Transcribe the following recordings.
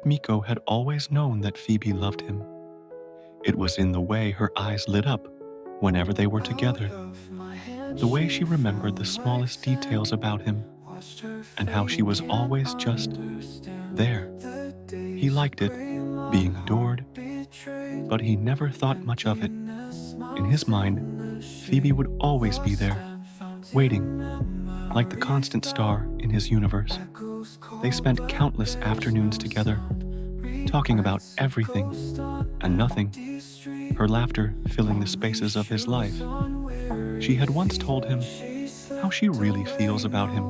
Miko had always known that Phoebe loved him. It was in the way her eyes lit up whenever they were together, the way she remembered the smallest details about him, and how she was always just there. He liked it, being adored, but he never thought much of it. In his mind, Phoebe would always be there, waiting, like the constant star in his universe. They spent countless afternoons together, talking about everything and nothing, her laughter filling the spaces of his life. She had once told him how she really feels about him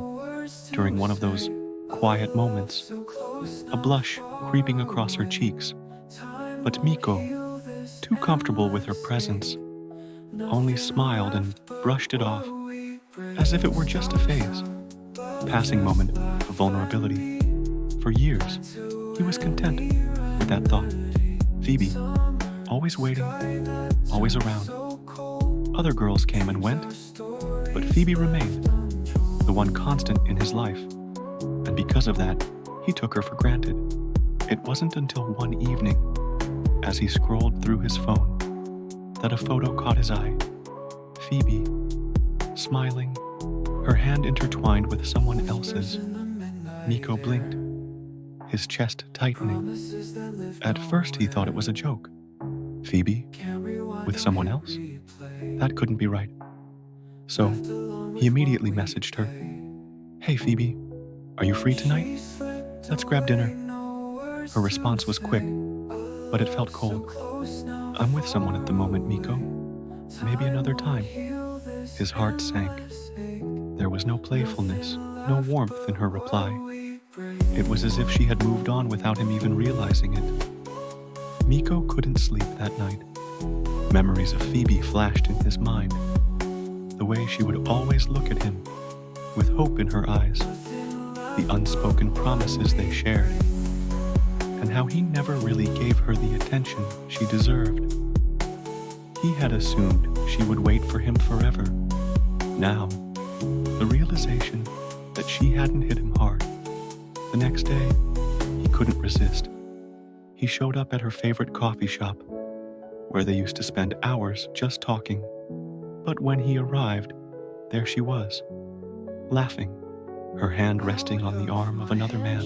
during one of those quiet moments, a blush creeping across her cheeks. But Miko, too comfortable with her presence, only smiled and brushed it off, as if it were just a phase, passing moment of vulnerability. For years, he was content with that thought. Phoebe, always waiting, always around. Other girls came and went, but Phoebe remained, the one constant in his life. And because of that, he took her for granted. It wasn't until one evening, as he scrolled through his phone, that a photo caught his eye. Phoebe, smiling, her hand intertwined with someone else's. Miko blinked, his chest tightening. At first he thought it was a joke. Phoebe, with someone else? That couldn't be right. So, he immediately messaged her. "Hey Phoebe, are you free tonight? Let's grab dinner." Her response was quick, but it felt cold. "I'm with someone at the moment, Miko. Maybe another time." His heart sank. There was no playfulness, no warmth in her reply. It was as if she had moved on without him even realizing it. Miko couldn't sleep that night. Memories of Phoebe flashed in his mind. The way she would always look at him, with hope in her eyes. The unspoken promises they shared. And how he never really gave her the attention she deserved. He had assumed she would wait for him forever. Now, the realization that she hadn't hit him hard. The next day, he couldn't resist. He showed up at her favorite coffee shop, where they used to spend hours just talking. But when he arrived, there she was, laughing, her hand resting on the arm of another man.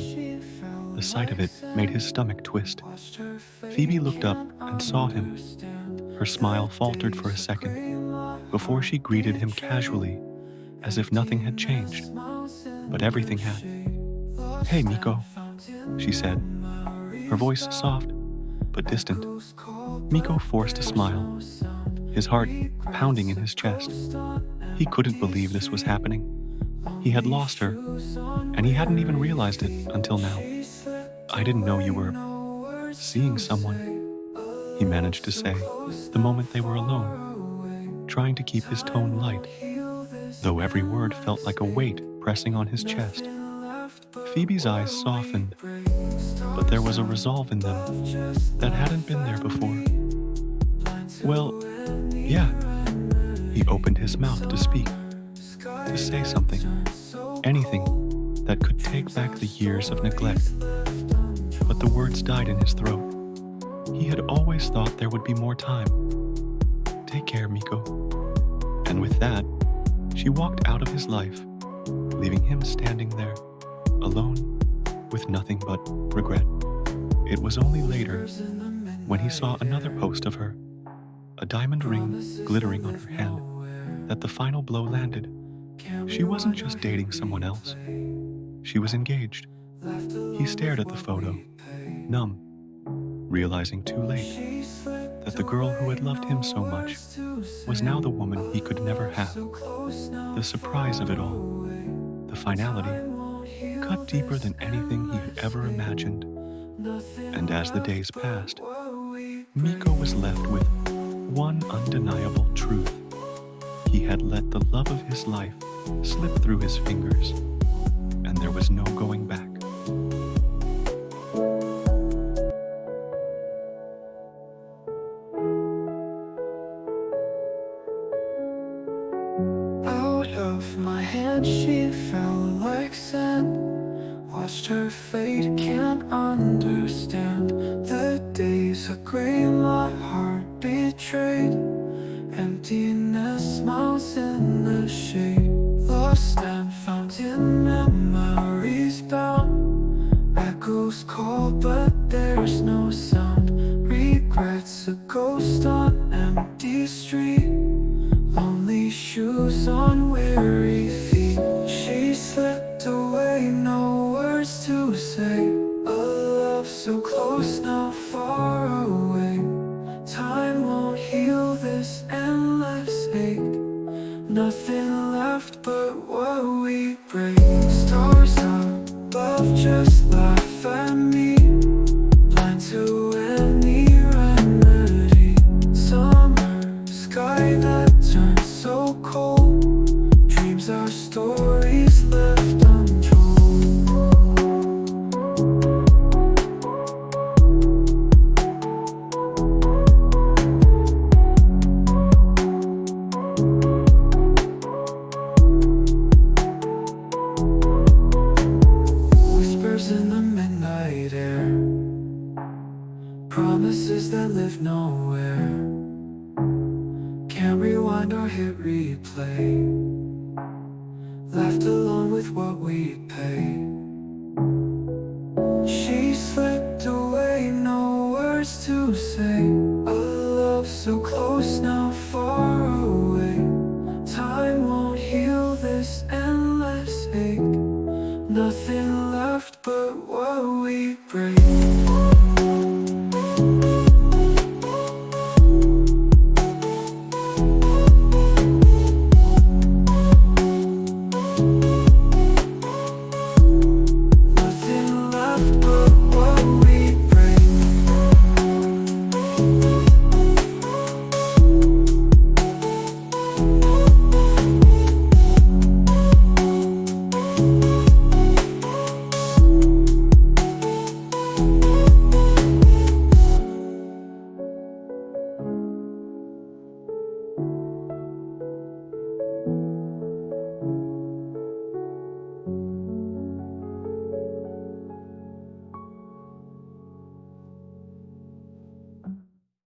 The sight of it made his stomach twist. Phoebe looked up and saw him. Her smile faltered for a second, before she greeted him casually, as if nothing had changed. But everything had. "Hey, Miko," she said, her voice soft but distant. Miko forced a smile, his heart pounding in his chest. He couldn't believe this was happening. He had lost her, and he hadn't even realized it until now. "I didn't know you were seeing someone," he managed to say, the moment they were alone, trying to keep his tone light, though every word felt like a weight pressing on his chest. Phoebe's eyes softened, but there was a resolve in them that hadn't been there before. "Well, yeah." He opened his mouth to speak, to say something, anything that could take back the years of neglect. But the words died in his throat. He had always thought there would be more time. "Take care, Miko." And with that, she walked out of his life, leaving him standing there, alone, with nothing but regret. It was only later, when he saw another post of her, a diamond ring glittering on her hand, that the final blow landed. She wasn't just dating someone else. She was engaged. He stared at the photo, numb, realizing too late that the girl who had loved him so much was now the woman he could never have. The surprise of it all, the finality, cut deeper than anything he had ever imagined. And as the days passed, Miko was left with one undeniable truth. He had let the love of his life slip through his fingers, and there was no going back. Out of my hand she fell like sand. Watched her fade, can't understand Stars above just laugh at me, blind to any remedy. Summer sky that turns so cold, dreams are stories left untold. Whispers in the midnight air, promises that live nowhere. Can't rewind or hit replay, left alone with what we pay. She slipped away, no words to say. A love so close, now far away. Time won't heal this endless ache. Nothing left but what we break.